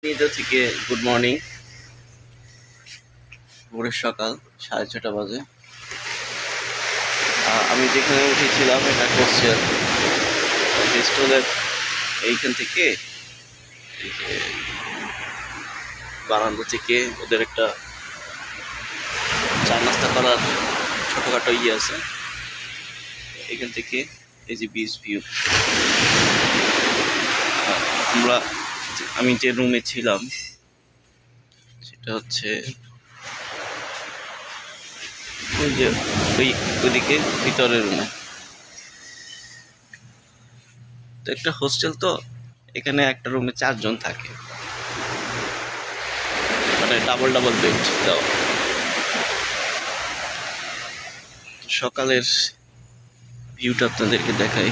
নিজ থেকে good morning. ভোরের সকাল 6:30 বাজে। আমি যেখানে উঠেছিলাম এটা হোস্টেল। হোস্টেলের এইখান থেকে এই যে বারান্দা থেকে ওদের একটা চা নাস্তা করার ছোটোখাটো আছে। এখান থেকে এই যে বিচ ভিউ। আমি যে রুমে ছিলাম সেটা হচ্ছে ওই যে ওইদিকে ভিতরের রুমে। তো একটা হোস্টেল, তো এখানে একটা রুমে 4 জন থাকে, মানে ডাবল ডাবল বেড দেওয়া। সকালের ভিউটা আপনাদেরকে দেখাই।